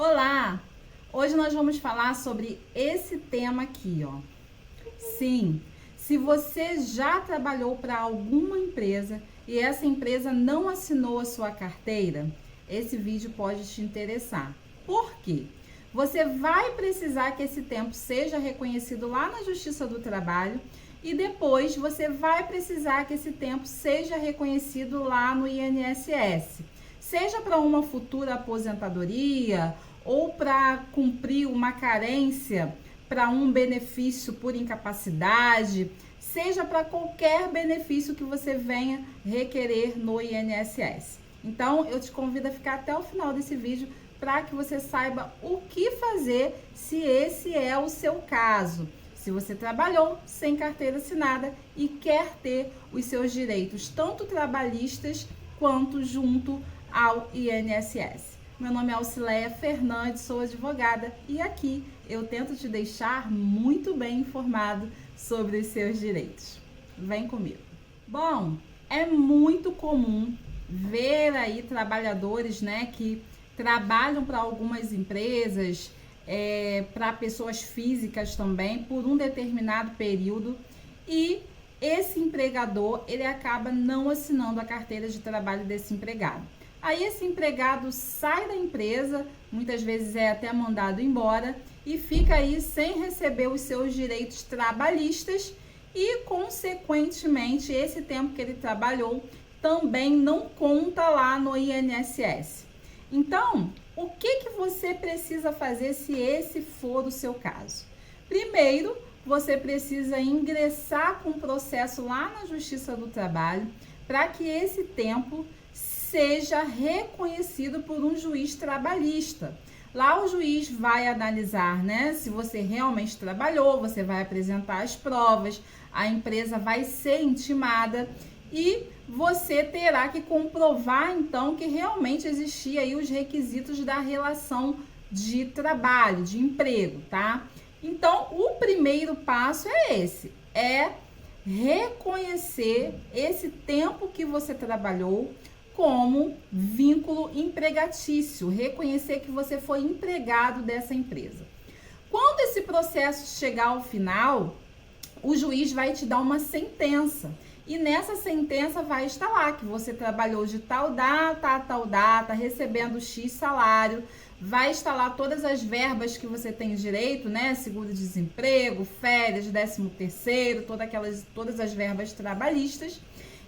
Olá! Hoje nós vamos falar sobre esse tema aqui, ó. Sim, se você já trabalhou para alguma empresa e essa empresa não assinou a sua carteira, esse vídeo pode te interessar. Por quê? Você vai precisar que esse tempo seja reconhecido lá na Justiça do Trabalho e depois você vai precisar que esse tempo seja reconhecido lá no INSS. Seja para uma futura aposentadoria ou para cumprir uma carência para um benefício por incapacidade, seja para qualquer benefício que você venha requerer no INSS. Então, eu te convido a ficar até o final desse vídeo para que você saiba o que fazer se esse é o seu caso. Se você trabalhou sem carteira assinada e quer ter os seus direitos, tanto trabalhistas quanto junto ao INSS. Meu nome é Alcileia Fernandes, sou advogada e aqui eu tento te deixar muito bem informado sobre os seus direitos. Vem comigo. Bom, é muito comum ver aí trabalhadores, que trabalham para algumas empresas, para pessoas físicas também, por um determinado período e esse empregador, ele acaba não assinando a carteira de trabalho desse empregado. Aí esse empregado sai da empresa, muitas vezes é até mandado embora e fica aí sem receber os seus direitos trabalhistas e, consequentemente, esse tempo que ele trabalhou também não conta lá no INSS. Então, o que você precisa fazer se esse for o seu caso? Primeiro, você precisa ingressar com o processo lá na Justiça do Trabalho para que esse tempo seja reconhecido por um juiz trabalhista. Lá o juiz vai analisar, se você realmente trabalhou, você vai apresentar as provas, a empresa vai ser intimada e você terá que comprovar, então, que realmente existia aí os requisitos da relação de trabalho, de emprego, tá? Então, o primeiro passo é esse, é reconhecer esse tempo que você trabalhou como vínculo empregatício, reconhecer que você foi empregado dessa empresa. Quando esse processo chegar ao final, o juiz vai te dar uma sentença e nessa sentença vai estar lá que você trabalhou de tal data a tal data, recebendo X salário, vai estar lá todas as verbas que você tem direito, seguro-desemprego, férias, 13º, todas as verbas trabalhistas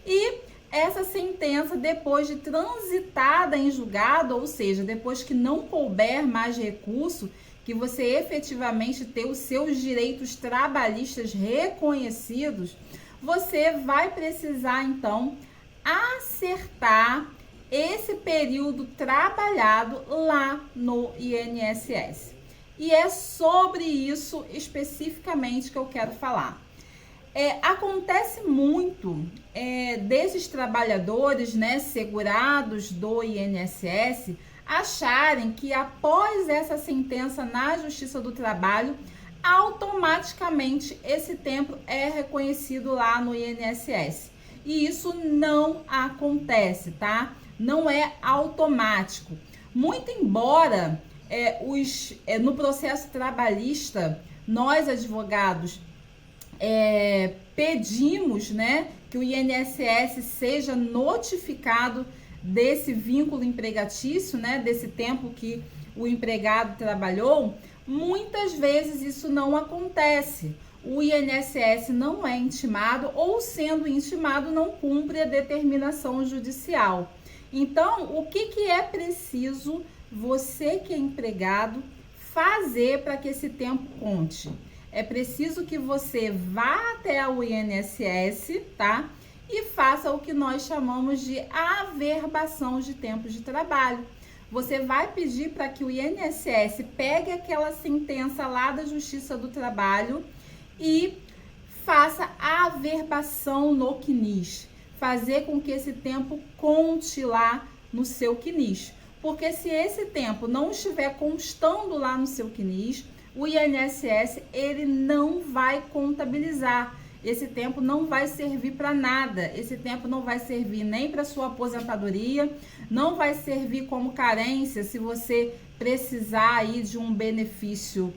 e essa sentença, depois de transitada em julgado, ou seja, depois que não couber mais recurso, que você efetivamente ter os seus direitos trabalhistas reconhecidos, você vai precisar, então, acertar esse período trabalhado lá no INSS. E é sobre isso especificamente que eu quero falar. Acontece muito desses trabalhadores, segurados do INSS, acharem que após essa sentença na Justiça do Trabalho, automaticamente esse tempo é reconhecido lá no INSS. E isso não acontece, tá? Não é automático. Muito embora no processo trabalhista, nós advogados pedimos, que o INSS seja notificado desse vínculo empregatício, desse tempo que o empregado trabalhou, muitas vezes isso não acontece. O INSS não é intimado ou, sendo intimado, não cumpre a determinação judicial. Então, o que é preciso você que é empregado fazer para que esse tempo conte? É preciso que você vá até o INSS, tá? E faça o que nós chamamos de averbação de tempo de trabalho. Você vai pedir para que o INSS pegue aquela sentença lá da Justiça do Trabalho e faça a averbação no CNIS. Fazer com que esse tempo conte lá no seu CNIS. Porque se esse tempo não estiver constando lá no seu CNIS, o INSS ele não vai contabilizar. Esse tempo não vai servir para nada. Esse tempo não vai servir nem para sua aposentadoria, não vai servir como carência se você precisar aí de um benefício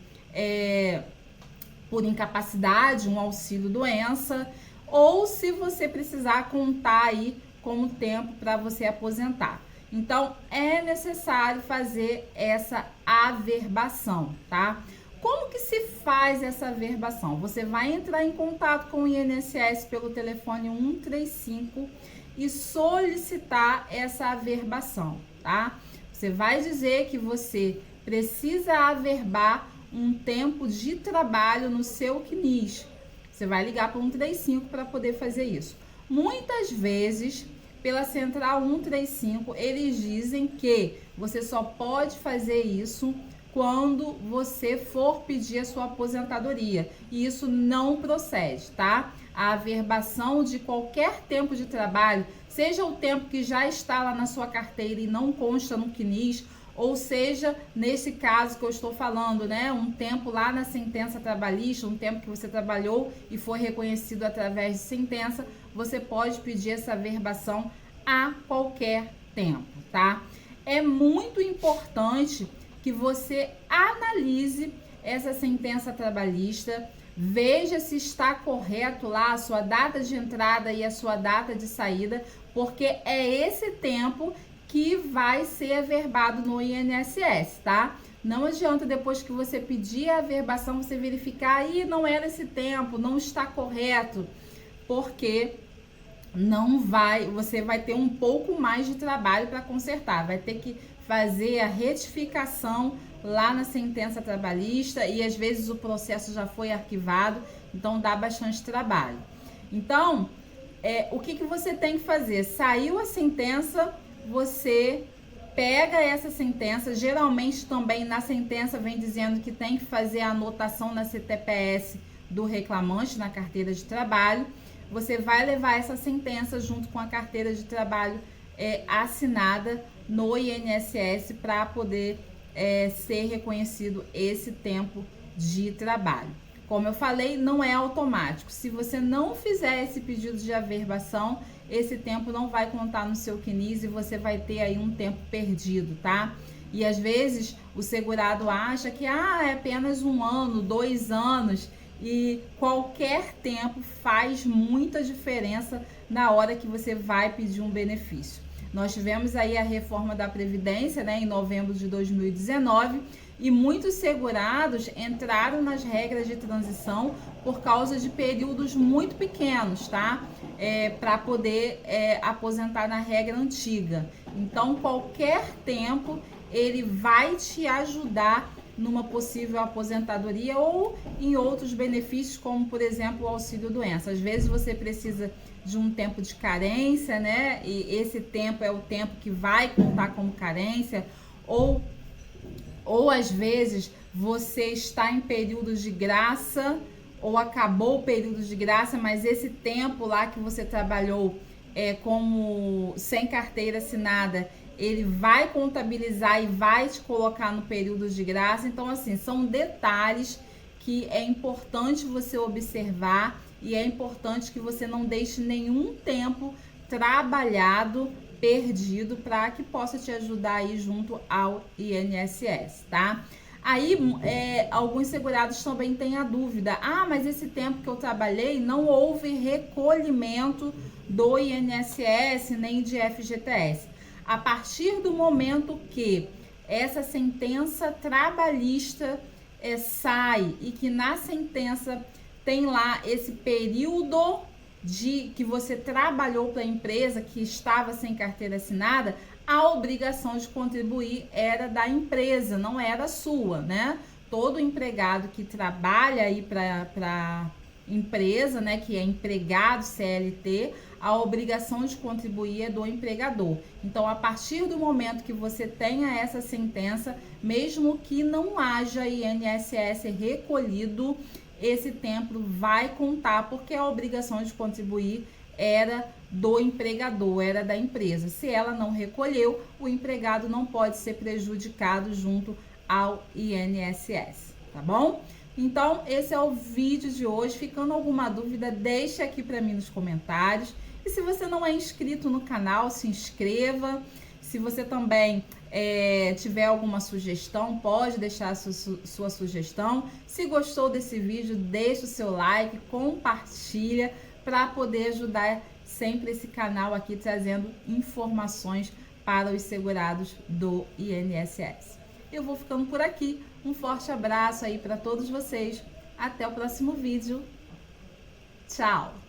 por incapacidade, um auxílio doença, ou se você precisar contar aí com o tempo para você aposentar. Então, é necessário fazer essa averbação, tá? Como que se faz essa averbação? Você vai entrar em contato com o INSS pelo telefone 135 e solicitar essa averbação, tá? Você vai dizer que você precisa averbar um tempo de trabalho no seu CNIS. Você vai ligar para o 135 para poder fazer isso. Muitas vezes, pela central 135, eles dizem que você só pode fazer isso quando você for pedir a sua aposentadoria. E isso não procede, tá? A averbação de qualquer tempo de trabalho, seja o tempo que já está lá na sua carteira e não consta no CNIS, ou seja, nesse caso que eu estou falando, né, um tempo lá na sentença trabalhista, um tempo que você trabalhou e foi reconhecido através de sentença, você pode pedir essa averbação a qualquer tempo, tá? É muito importante que você analise essa sentença trabalhista, veja se está correto lá a sua data de entrada e a sua data de saída, porque é esse tempo que vai ser averbado no INSS, tá? Não adianta depois que você pedir a averbação, você verificar, aí não era esse tempo, não está correto, porque não vai, você vai ter um pouco mais de trabalho para consertar, vai ter que fazer a retificação lá na sentença trabalhista e às vezes o processo já foi arquivado, então dá bastante trabalho. Então, o que você tem que fazer? Saiu a sentença, você pega essa sentença, geralmente também na sentença vem dizendo que tem que fazer a anotação na CTPS do reclamante, na carteira de trabalho. Você vai levar essa sentença junto com a carteira de trabalho assinada no INSS para poder ser reconhecido esse tempo de trabalho. Como eu falei, não é automático. Se você não fizer esse pedido de averbação, esse tempo não vai contar no seu CNIS e você vai ter aí um tempo perdido, tá? E às vezes o segurado acha que é apenas 1 ano, 2 anos, e qualquer tempo faz muita diferença na hora que você vai pedir um benefício. Nós tivemos aí a reforma da Previdência, né, em novembro de 2019, e muitos segurados entraram nas regras de transição por causa de períodos muito pequenos, tá? Para poder aposentar na regra antiga. Então, qualquer tempo ele vai te ajudar numa possível aposentadoria ou em outros benefícios, como por exemplo o auxílio doença. Às vezes você precisa de um tempo de carência, né? E esse tempo é o tempo que vai contar como carência, ou às vezes você está em períodos de graça ou acabou o período de graça, mas esse tempo lá que você trabalhou como sem carteira assinada, ele vai contabilizar e vai te colocar no período de graça. Então, assim, são detalhes que é importante você observar e é importante que você não deixe nenhum tempo trabalhado perdido para que possa te ajudar aí junto ao INSS, tá? Aí, alguns segurados também têm a dúvida, mas esse tempo que eu trabalhei não houve recolhimento do INSS nem de FGTS. A partir do momento que essa sentença trabalhista sai e que na sentença tem lá esse período de que você trabalhou para a empresa que estava sem carteira assinada, a obrigação de contribuir era da empresa, não era sua, né? Todo empregado que trabalha aí para empresa, né, que é empregado CLT, a obrigação de contribuir é do empregador. Então, a partir do momento que você tenha essa sentença, mesmo que não haja INSS recolhido, esse tempo vai contar, porque a obrigação de contribuir era do empregador, era da empresa. Se ela não recolheu, o empregado não pode ser prejudicado junto ao INSS, tá bom? Então, esse é o vídeo de hoje. Ficando alguma dúvida, deixa aqui para mim nos comentários. E se você não é inscrito no canal, se inscreva. Se você também tiver alguma sugestão, pode deixar a sua sugestão. Se gostou desse vídeo, deixa o seu like, compartilha para poder ajudar sempre esse canal aqui trazendo informações para os segurados do INSS. Eu vou ficando por aqui. Um forte abraço aí para todos vocês. Até o próximo vídeo. Tchau!